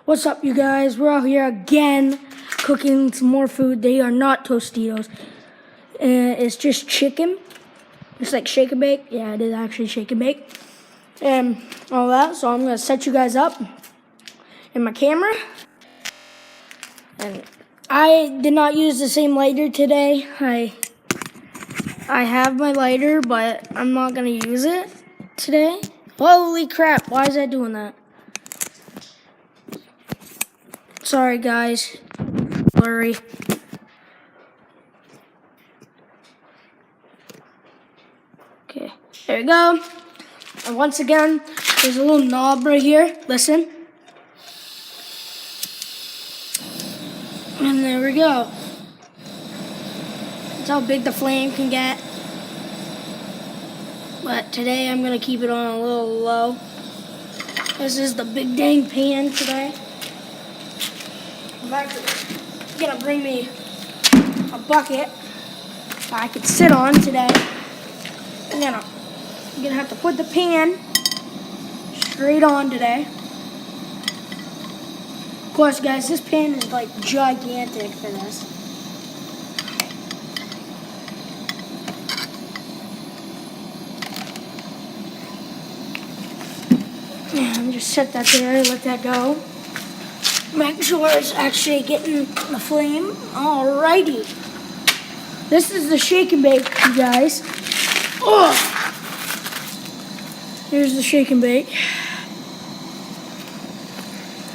What's up, you guys? We're out here again cooking some more food. They are not Tostitos. It's just chicken. It's like shake and bake. Yeah, it is actually shake and bake. And all that. So I'm going to set you guys up in my camera. And I did not use the same lighter today. I have my lighter, but I'm not going to use it today. Holy crap. Why is that doing that? Sorry, guys. Blurry. Okay, there we go. And once again, there's a little knob right here. Listen. And there we go. That's how big the flame can get. But today I'm going to keep it on a little low. This is the big dang pan today. I'm actually going to bring me a bucket that I could sit on today. I'm going to have to put the pan straight on today. Of course, guys, this pan is like gigantic for this. And just set that there, let that go. Make sure it's actually getting the flame. Alrighty. This is the shake and bake, you guys. Oh! Here's the shake and bake.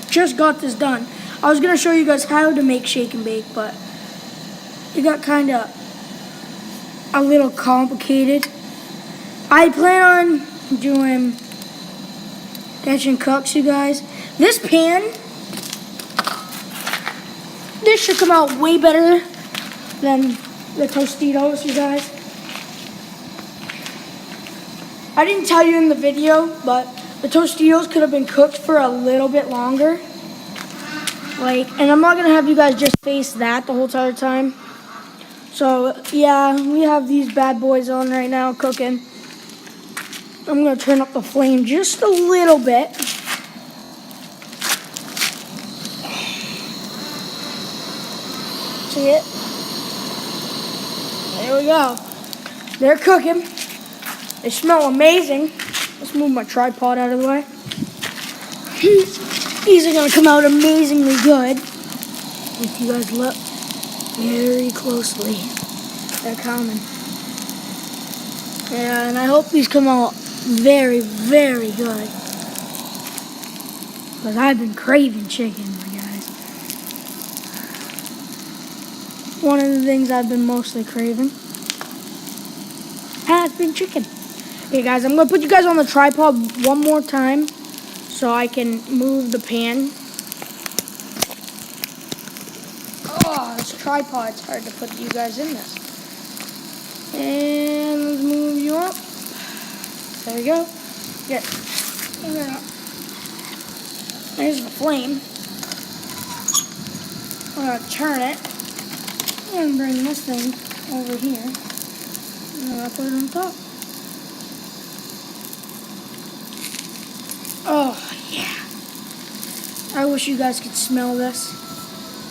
Just got this done. I was going to show you guys how to make shake and bake, but it got kind of a little complicated. I plan on doing Catch and Cooks, you guys. This pan, this should come out way better than the Tostitos, you guys. I didn't tell you in the video, but the Tostitos could have been cooked for a little bit longer. And I'm not going to have you guys just face that the whole entire time. So, yeah, we have these bad boys on right now cooking. I'm going to turn up the flame just a little bit. See it? There we go. They're cooking. They smell amazing. Let's move my tripod out of the way. These are going to come out amazingly good. If you guys look very closely, they're coming. Yeah, and I hope these come out very, very good. Because I've been craving chicken, my guys. One of the things I've been mostly craving has been chicken. Okay, guys, I'm going to put you guys on the tripod one more time so I can move the pan. Oh, this tripod's hard to put you guys in this. And let's move you up. There we go. Good. There's the flame. I'm going to turn it. I'm going to bring this thing over here. And I'm going to put it on top. Oh, yeah. I wish you guys could smell this.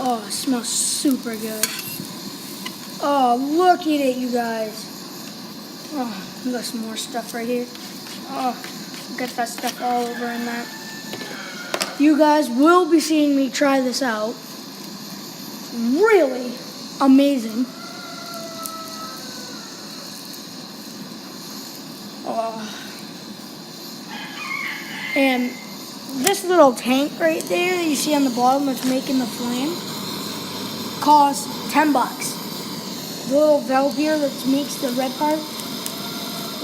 Oh, it smells super good. Oh, look at it, you guys. Oh, we got some more stuff right here. Oh, got that stuff all over in that. You guys will be seeing me try this out. It's really amazing. Oh. And this little tank right there that you see on the bottom that's making the flame costs $10. The little valve here that makes the red part,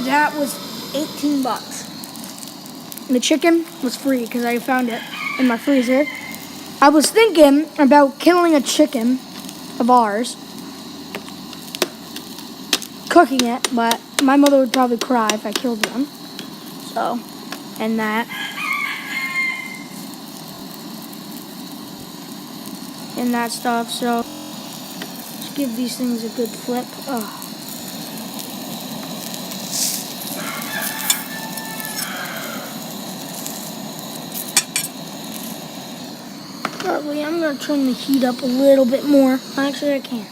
that was $18. And the chicken was free because I found it in my freezer. I was thinking about killing a chicken of ours, cooking it, but my mother would probably cry if I killed them. So, and that. And that stuff, so let's give these things a good flip. Oh. Probably I'm going to turn the heat up a little bit more. Actually, I can.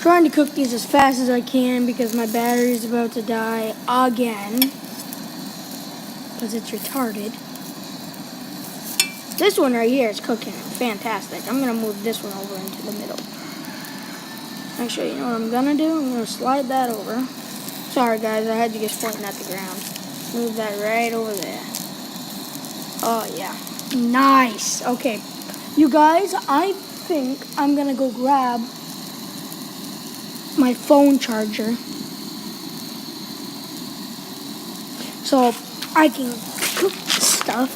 Trying to cook these as fast as I can because my battery is about to die again. Because it's retarded. This one right here is cooking fantastic. I'm going to move this one over into the middle. Actually, you know what I'm going to do? I'm going to slide that over. Sorry guys, I had you guys pointing at the ground. Move that right over there. Oh yeah. Nice. Okay. You guys, I think I'm going to go grab my phone charger so I can cook stuff.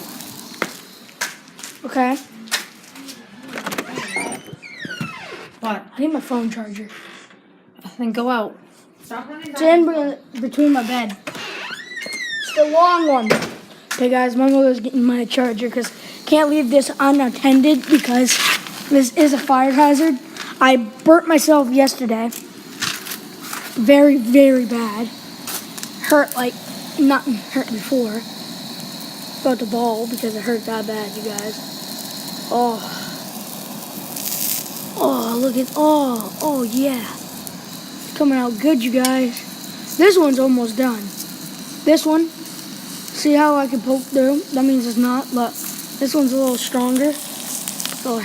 Okay. What? I need my phone charger. Then go out. It's in between my bed. It's the long one. Okay, guys, my mother's getting my charger because can't leave this unattended because this is a fire hazard. I burnt myself yesterday. Very, very bad. Hurt like nothing hurt before. About to bawl because it hurt that bad, you guys. Oh. Oh, look at, oh yeah. It's coming out good, you guys. This one's almost done. This one, see how I can poke through? That means it's not, but this one's a little stronger. So,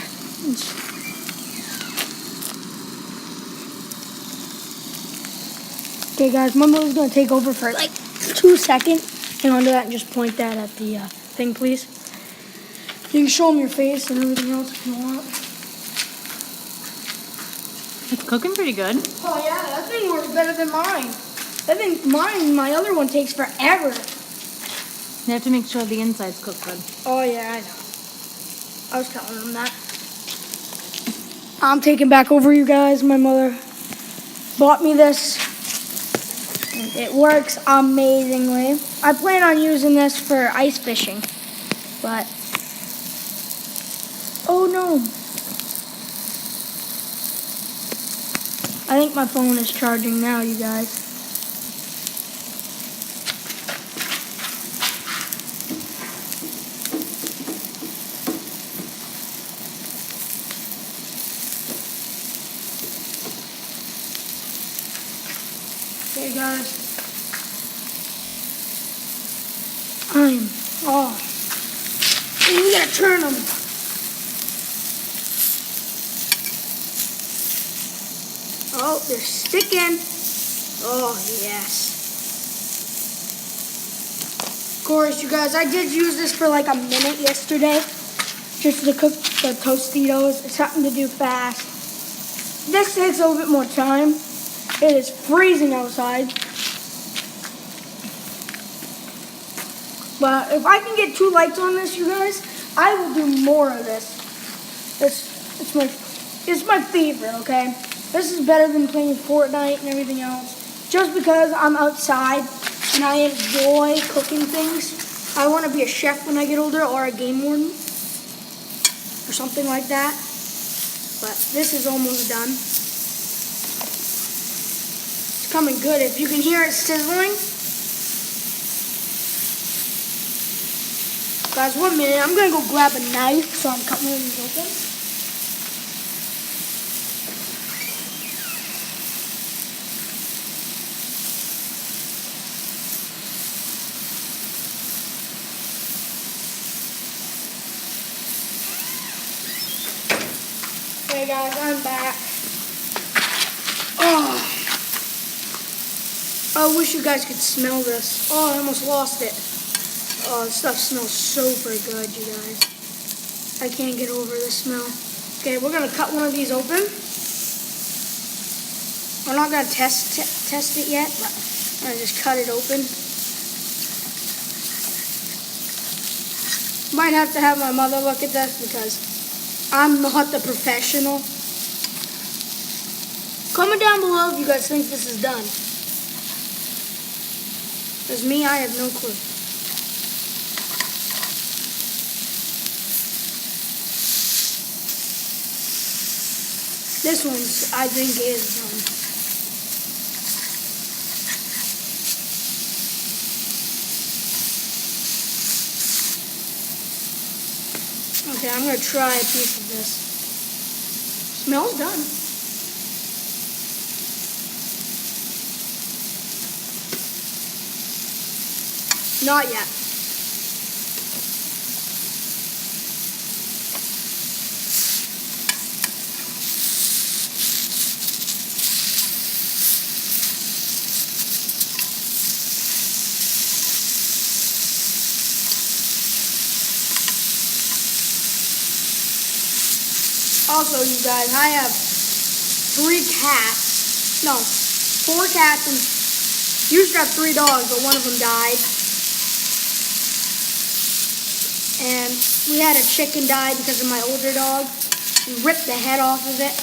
okay, guys, my mother's gonna take over for like 2 seconds. Hang on to that and just point that at the thing, please. You can show them your face and everything else if you want. It's cooking pretty good. Oh yeah, that thing works better than mine. That thing, my other one takes forever. You have to make sure the inside's cooked good. Oh yeah, I know. I was telling them that. I'm taking back over, you guys. My mother bought me this. It works amazingly. I plan on using this for ice fishing, but oh no. I think my phone is charging now, you guys. Okay, guys. We gotta turn them. Oh, they're sticking. Oh, yes. Of course, you guys, I did use this for like a minute yesterday. Just to cook the Tostitos. It's something to do fast. This takes a little bit more time. It is freezing outside. But if I can get 2 lights on this, you guys, I will do more of this. It's my favorite, okay? This is better than playing Fortnite and everything else. Just because I'm outside and I enjoy cooking things. I want to be a chef when I get older or a game warden or something like that. But this is almost done. It's coming good. If you can hear it sizzling. Guys, 1 minute. I'm going to go grab a knife so I'm cutting these open. Okay, guys, I'm back. Oh, I wish you guys could smell this. Oh, I almost lost it. Oh, this stuff smells super good, you guys. I can't get over the smell. Okay, we're gonna cut one of these open. We're not gonna test it yet, but I'm gonna just cut it open. Might have to have my mother look at this because I'm not the professional. Comment down below if you guys think this is done. Because me, I have no clue. This one's, I think, is done. Okay, I'm gonna try a piece of this. Smells done. Not yet. Also, you guys, I have 3 cats. No, 4 cats, and used to have 3 dogs, but one of them died. And we had a chicken die because of my older dog. We ripped the head off of it.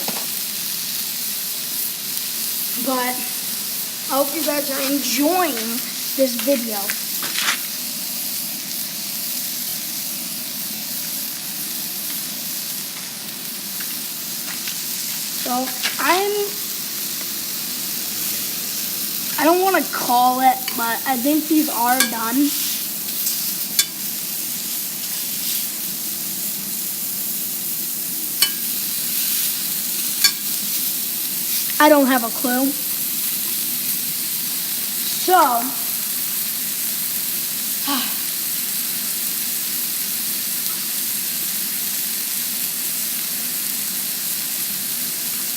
But I hope you guys are enjoying this video. So I don't want to call it, but I think these are done. I don't have a clue. So,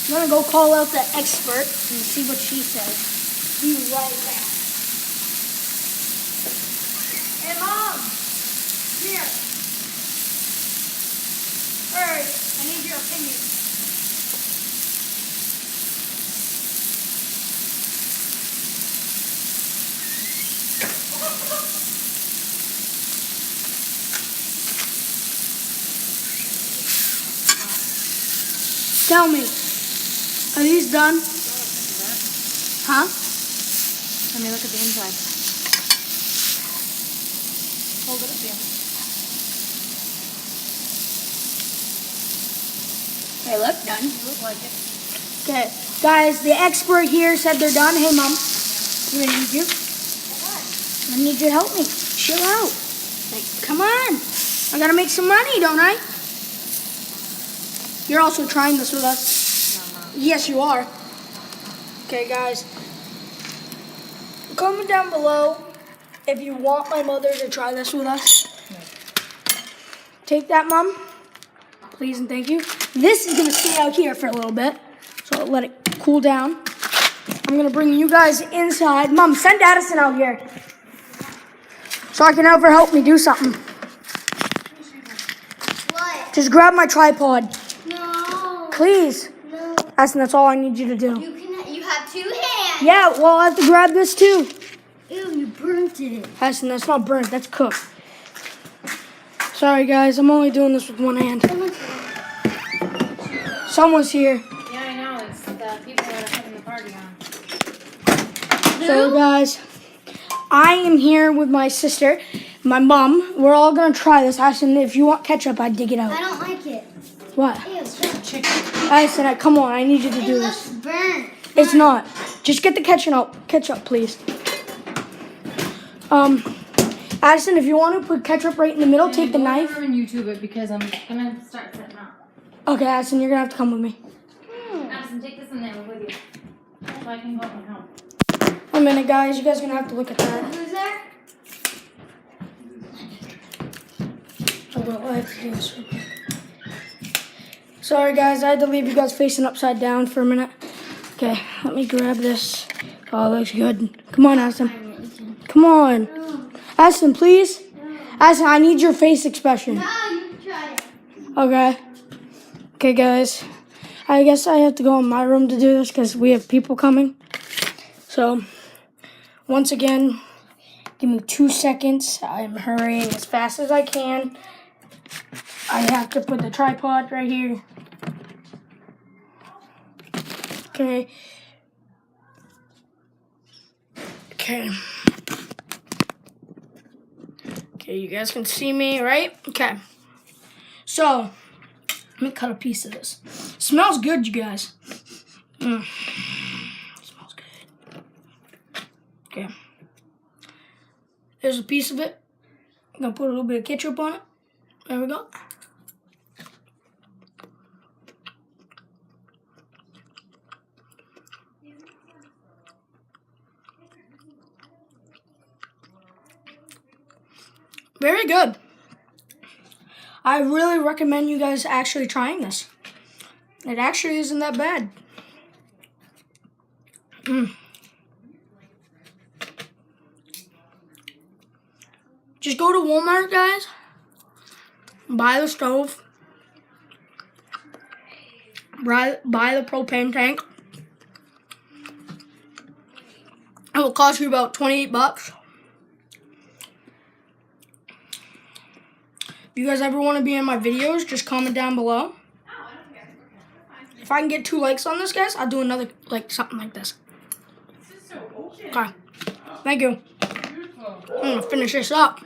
I'm gonna go call out the expert and see what she says. Be right back. Hey, Mom! Here. Alright, I need your opinion. Tell me, are these done? Huh? Let me look at the inside. Hold it up here. They look done. They look like it. Okay, guys, the expert here said they're done. Hey, Mom, I'm gonna need you. I need you to help me. Chill out. Like, come on. I gotta make some money, don't I? You're also trying this with us. No, Mom. Yes, you are. Okay, guys. Comment down below if you want my mother to try this with us. No. Take that, Mom. Please and thank you. This is gonna stay out here for a little bit, so I'll let it cool down. I'm gonna bring you guys inside. Mom, send Addison out here so I can have her help me do something. What? Just grab my tripod, No. please. No. Addison, that's all I need you to do. You have 2 hands. Yeah, well, I have to grab this too. Ew, you burnt it. Addison, that's not burnt, that's cooked. Sorry, guys, I'm only doing this with one hand. Someone's here. Yeah, I know. It's the people that are putting the party on. So, guys, I am here with my sister, my mom. We're all gonna try this. Addison, if you want ketchup, I'd dig it I out. don't like it. What? Ew. Chicken. Addison, come on, I need you to It do looks this. burnt. It's not. Just get the ketchup, please. Addison, if you want to put ketchup right in the middle, take the knife. I'm gonna YouTube it because I'm gonna start setting up. Okay, Addison, you're gonna have to come with me. Addison, take this in there with you. So I can go up and help. A minute, guys. You guys are gonna have to look at that. Who's there? I have to do this real quick. Sorry, guys. I had to leave you guys facing upside down for a minute. Okay, let me grab this. Oh, it looks good. Come on, Addison. Come on. Addison, please. Addison, I need your face expression. No, you try it. Okay. Okay, guys. I guess I have to go in my room to do this because we have people coming. So, once again, give me 2 seconds. I'm hurrying as fast as I can. I have to put the tripod right here. Okay. Okay. Okay, you guys can see me, right? Okay. So, let me cut a piece of this. Smells good, you guys. Smells good. Okay. There's a piece of it. I'm gonna put a little bit of ketchup on it. There we go. Very good. I really recommend you guys actually trying this. It actually isn't that bad. Just go to Walmart, guys. Buy the stove. Buy the propane tank. It will cost you about $28. If you guys ever want to be in my videos, just comment down below. If I can get 2 likes on this, guys, I'll do another, like, something like this. Okay. Thank you. I'm going to finish this up.